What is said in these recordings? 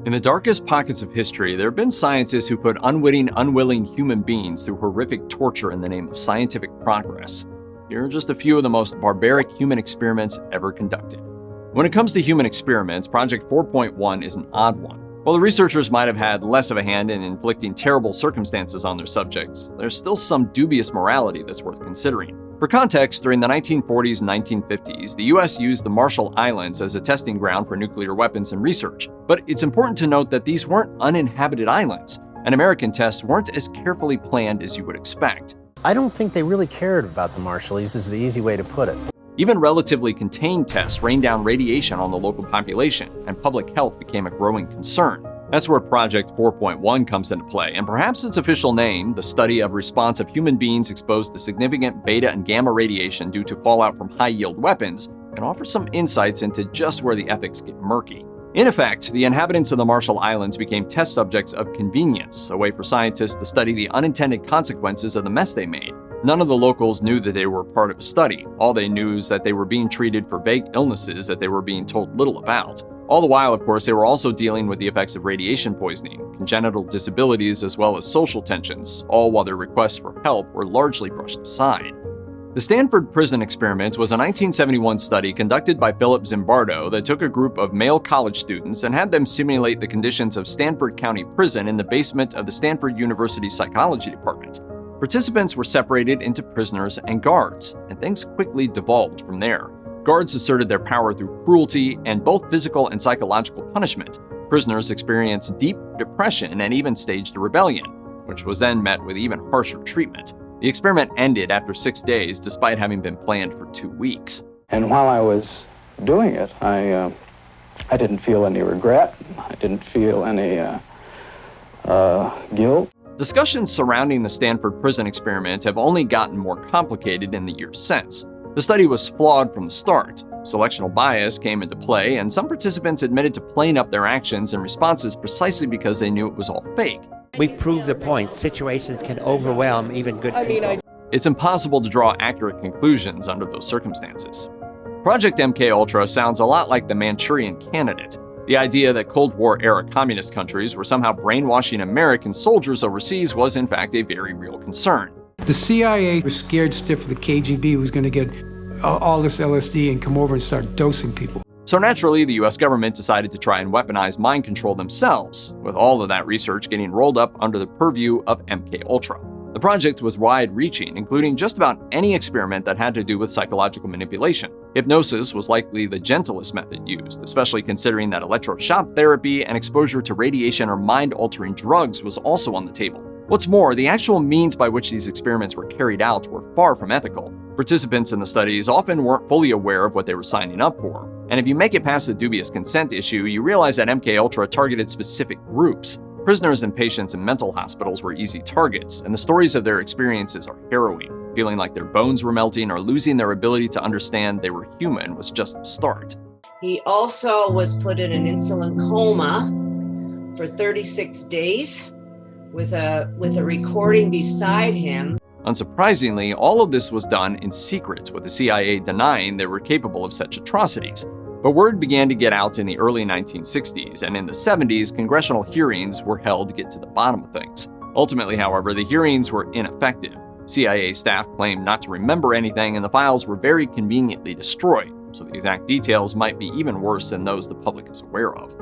In the darkest pockets of history, there have been scientists who put unwitting, unwilling human beings through horrific torture in the name of scientific progress. Here are just a few of the most barbaric human experiments ever conducted. When it comes to human experiments, Project 4.1 is an odd one. While the researchers might have had less of a hand in inflicting terrible circumstances on their subjects, there's still some dubious morality that's worth considering. For context, during the 1940s and 1950s, the US used the Marshall Islands as a testing ground for nuclear weapons and research. But it's important to note that these weren't uninhabited islands, and American tests weren't as carefully planned as you would expect. I don't think they really cared about the Marshallese, is the easy way to put it. Even relatively contained tests rained down radiation on the local population, and public health became a growing concern. That's where Project 4.1 comes into play, and perhaps its official name, the study of response of human beings exposed to significant beta and gamma radiation due to fallout from high-yield weapons, can offer some insights into just where the ethics get murky. In effect, the inhabitants of the Marshall Islands became test subjects of convenience, a way for scientists to study the unintended consequences of the mess they made. None of the locals knew that they were part of a study. All they knew is that they were being treated for vague illnesses that they were being told little about. All the while, of course, they were also dealing with the effects of radiation poisoning, congenital disabilities, as well as social tensions, all while their requests for help were largely brushed aside. The Stanford prison experiment was a 1971 study conducted by Philip Zimbardo that took a group of male college students and had them simulate the conditions of Stanford County Prison in the basement of the Stanford University Psychology Department. Participants were separated into prisoners and guards, and things quickly devolved from there. Guards asserted their power through cruelty and both physical and psychological punishment. Prisoners experienced deep depression and even staged a rebellion, which was then met with even harsher treatment. The experiment ended after 6 days, despite having been planned for 2 weeks. And while I was doing it, I didn't feel any regret. I didn't feel any guilt. Discussions surrounding the Stanford prison experiment have only gotten more complicated in the years since. The study was flawed from the start. Selectional bias came into play, and some participants admitted to playing up their actions and responses precisely because they knew it was all fake. We proved the point. Situations can overwhelm even good people. It's impossible to draw accurate conclusions under those circumstances. Project MKUltra sounds a lot like the Manchurian Candidate. The idea that Cold War-era communist countries were somehow brainwashing American soldiers overseas was in fact a very real concern. The CIA was scared stiff the KGB was going to get all this LSD and come over and start dosing people. So naturally, the US government decided to try and weaponize mind control themselves, with all of that research getting rolled up under the purview of MKUltra. The project was wide-reaching, including just about any experiment that had to do with psychological manipulation. Hypnosis was likely the gentlest method used, especially considering that electroshock therapy and exposure to radiation or mind-altering drugs was also on the table. What's more, the actual means by which these experiments were carried out were far from ethical. Participants in the studies often weren't fully aware of what they were signing up for. And if you make it past the dubious consent issue, you realize that MKUltra targeted specific groups. Prisoners and patients in mental hospitals were easy targets, and the stories of their experiences are harrowing. Feeling like their bones were melting or losing their ability to understand they were human was just the start. He also was put in an insulin coma for 36 days with a recording beside him. Unsurprisingly, all of this was done in secret, with the CIA denying they were capable of such atrocities. But word began to get out in the early 1960s, and in the 70s, congressional hearings were held to get to the bottom of things. Ultimately, however, the hearings were ineffective. CIA staff claimed not to remember anything, and the files were very conveniently destroyed, so the exact details might be even worse than those the public is aware of.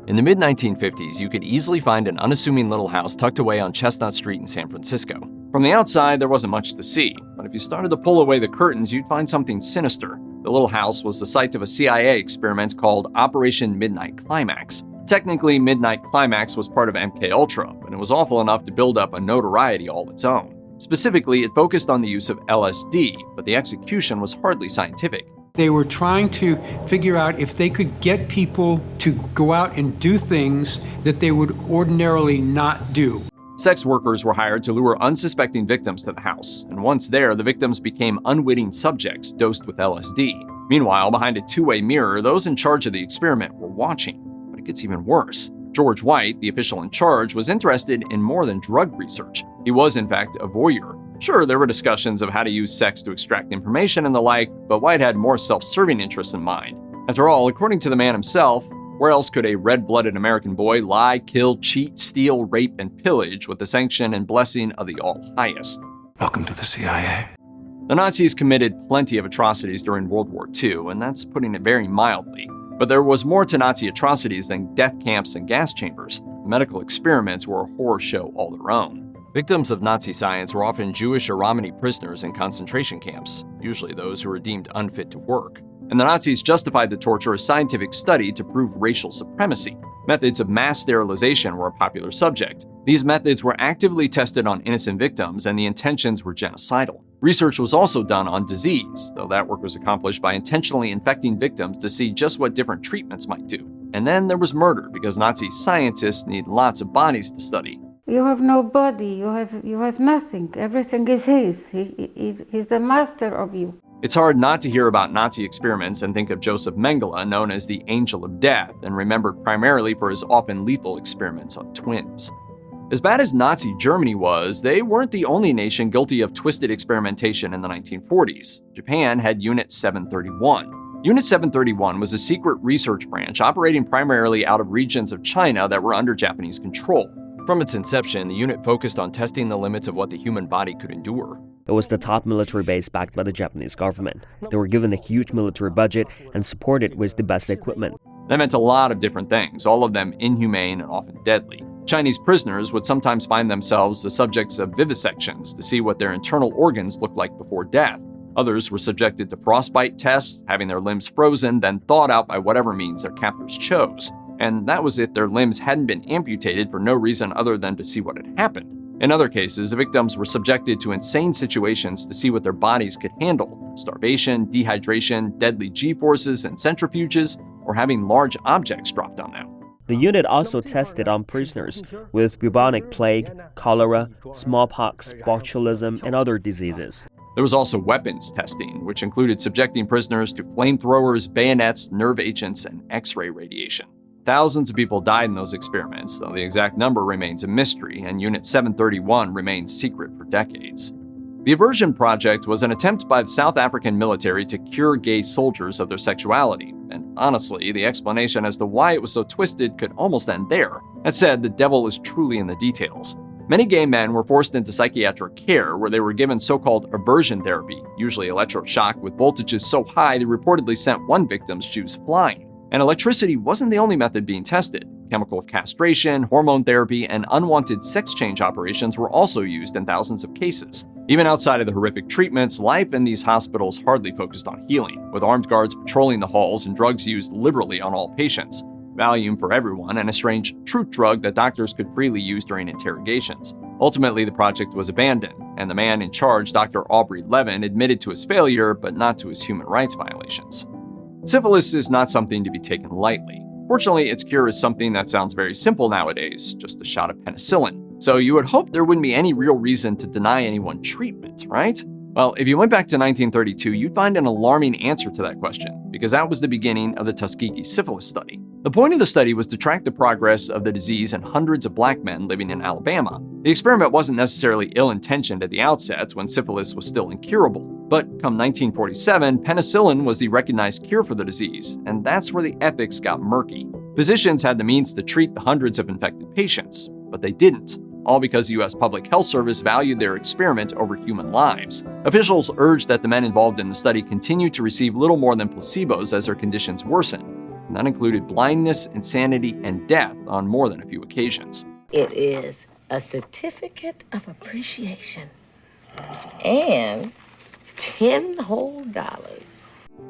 In the mid-1950s, you could easily find an unassuming little house tucked away on Chestnut Street in San Francisco. From the outside, there wasn't much to see, but if you started to pull away the curtains, you'd find something sinister. The little house was the site of a CIA experiment called Operation Midnight Climax. Technically, Midnight Climax was part of MKUltra, but it was awful enough to build up a notoriety all its own. Specifically, it focused on the use of LSD, but the execution was hardly scientific. They were trying to figure out if they could get people to go out and do things that they would ordinarily not do. Sex workers were hired to lure unsuspecting victims to the house, and once there, the victims became unwitting subjects dosed with LSD. Meanwhile, behind a two-way mirror, those in charge of the experiment were watching. But it gets even worse. George White, the official in charge, was interested in more than drug research. He was, in fact, a voyeur. Sure, there were discussions of how to use sex to extract information and the like, but White had more self-serving interests in mind. After all, according to the man himself, Where else could a red-blooded American boy lie, kill, cheat, steal, rape, and pillage with the sanction and blessing of the All-Highest? Welcome to the CIA. The Nazis committed plenty of atrocities during World War II, and that's putting it very mildly. But there was more to Nazi atrocities than death camps and gas chambers. Medical experiments were a horror show all their own. Victims of Nazi science were often Jewish or Romani prisoners in concentration camps, usually those who were deemed unfit to work. And the Nazis justified the torture as scientific study to prove racial supremacy. Methods of mass sterilization were a popular subject. These methods were actively tested on innocent victims, and the intentions were genocidal. Research was also done on disease, though that work was accomplished by intentionally infecting victims to see just what different treatments might do. And then there was murder, because Nazi scientists need lots of bodies to study. You have no body, you have nothing. Everything is his. He's the master of you. It's hard not to hear about Nazi experiments and think of Joseph Mengele, known as the Angel of Death, and remembered primarily for his often lethal experiments on twins. As bad as Nazi Germany was, they weren't the only nation guilty of twisted experimentation in the 1940s. Japan had Unit 731. Unit 731 was a secret research branch operating primarily out of regions of China that were under Japanese control. From its inception, the unit focused on testing the limits of what the human body could endure. It was the top military base backed by the Japanese government. They were given a huge military budget and supported with the best equipment. That meant a lot of different things, all of them inhumane and often deadly. Chinese prisoners would sometimes find themselves the subjects of vivisections to see what their internal organs looked like before death. Others were subjected to frostbite tests, having their limbs frozen, then thawed out by whatever means their captors chose. And that was if their limbs hadn't been amputated for no reason other than to see what had happened. In other cases, the victims were subjected to insane situations to see what their bodies could handle: starvation, dehydration, deadly G-forces and centrifuges, or having large objects dropped on them. The unit also tested on prisoners with bubonic plague, cholera, smallpox, botulism, and other diseases. There was also weapons testing, which included subjecting prisoners to flamethrowers, bayonets, nerve agents, and X-ray radiation. Thousands of people died in those experiments, though the exact number remains a mystery, and Unit 731 remains secret for decades. The Aversion Project was an attempt by the South African military to cure gay soldiers of their sexuality, and honestly, the explanation as to why it was so twisted could almost end there. That said, the devil is truly in the details. Many gay men were forced into psychiatric care where they were given so-called aversion therapy, usually electroshock with voltages so high they reportedly sent one victim's shoes flying. And electricity wasn't the only method being tested. Chemical castration, hormone therapy, and unwanted sex change operations were also used in thousands of cases. Even outside of the horrific treatments, life in these hospitals hardly focused on healing, with armed guards patrolling the halls and drugs used liberally on all patients. Valium for everyone, and a strange truth drug that doctors could freely use during interrogations. Ultimately, the project was abandoned, and the man in charge, Dr. Aubrey Levin, admitted to his failure, but not to his human rights violations. Syphilis is not something to be taken lightly. Fortunately, its cure is something that sounds very simple nowadays, just a shot of penicillin. So you would hope there wouldn't be any real reason to deny anyone treatment, right? Well, if you went back to 1932, you'd find an alarming answer to that question, because that was the beginning of the Tuskegee syphilis study. The point of the study was to track the progress of the disease in hundreds of black men living in Alabama. The experiment wasn't necessarily ill-intentioned at the outset when syphilis was still incurable. But come 1947, penicillin was the recognized cure for the disease, and that's where the ethics got murky. Physicians had the means to treat the hundreds of infected patients, but they didn't, all because the U.S. Public Health Service valued their experiment over human lives. Officials urged that the men involved in the study continue to receive little more than placebos as their conditions worsened. And that included blindness, insanity, and death on more than a few occasions. It is a certificate of appreciation and $10 whole.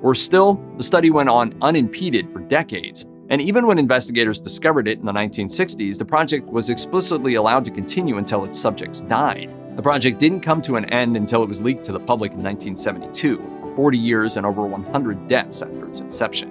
Worse still, the study went on unimpeded for decades. And even when investigators discovered it in the 1960s, the project was explicitly allowed to continue until its subjects died. The project didn't come to an end until it was leaked to the public in 1972, 40 years and over 100 deaths after its inception.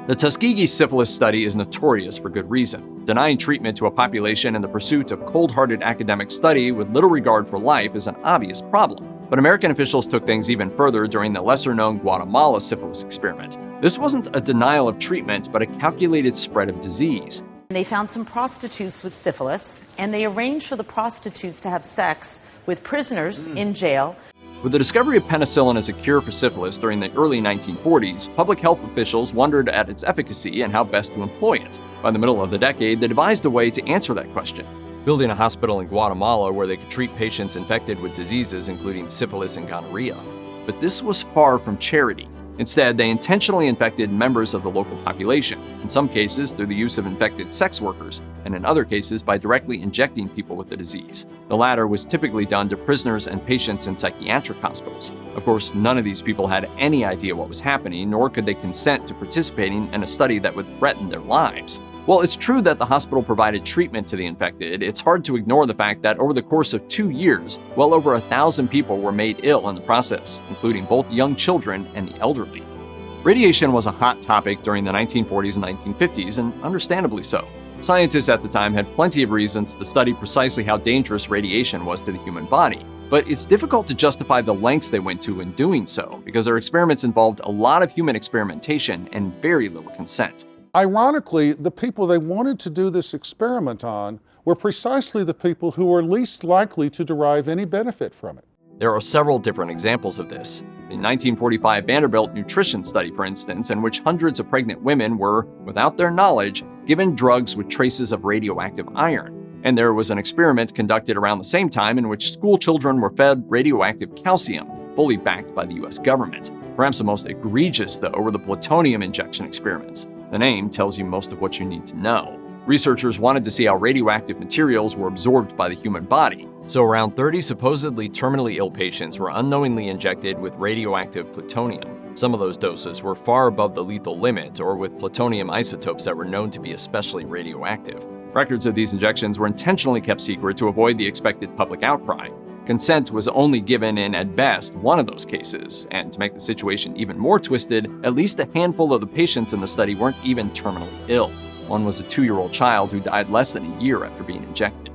The Tuskegee syphilis study is notorious for good reason. Denying treatment to a population in the pursuit of cold-hearted academic study with little regard for life is an obvious problem. But American officials took things even further during the lesser-known Guatemala syphilis experiment. This wasn't a denial of treatment, but a calculated spread of disease. They found some prostitutes with syphilis, and they arranged for the prostitutes to have sex with prisoners in jail. With the discovery of penicillin as a cure for syphilis during the early 1940s, public health officials wondered at its efficacy and how best to employ it. By the middle of the decade, they devised a way to answer that question, building a hospital in Guatemala where they could treat patients infected with diseases including syphilis and gonorrhea. But this was far from charity. Instead, they intentionally infected members of the local population, in some cases through the use of infected sex workers, and in other cases by directly injecting people with the disease. The latter was typically done to prisoners and patients in psychiatric hospitals. Of course, none of these people had any idea what was happening, nor could they consent to participating in a study that would threaten their lives. While it's true that the hospital provided treatment to the infected, it's hard to ignore the fact that over the course of 2 years, well over 1,000 people were made ill in the process, including both young children and the elderly. Radiation was a hot topic during the 1940s and 1950s, and understandably so. Scientists at the time had plenty of reasons to study precisely how dangerous radiation was to the human body. But it's difficult to justify the lengths they went to in doing so, because their experiments involved a lot of human experimentation and very little consent. Ironically, the people they wanted to do this experiment on were precisely the people who were least likely to derive any benefit from it. There are several different examples of this. The 1945 Vanderbilt nutrition study, for instance, in which hundreds of pregnant women were, without their knowledge, given drugs with traces of radioactive iron. And there was an experiment conducted around the same time in which school children were fed radioactive calcium, fully backed by the US government. Perhaps the most egregious, though, were the plutonium injection experiments. The name tells you most of what you need to know. Researchers wanted to see how radioactive materials were absorbed by the human body. So around 30 supposedly terminally ill patients were unknowingly injected with radioactive plutonium. Some of those doses were far above the lethal limit, or with plutonium isotopes that were known to be especially radioactive. Records of these injections were intentionally kept secret to avoid the expected public outcry. Consent was only given in, at best, one of those cases, and to make the situation even more twisted, at least a handful of the patients in the study weren't even terminally ill. One was a 2-year-old child who died less than a year after being injected.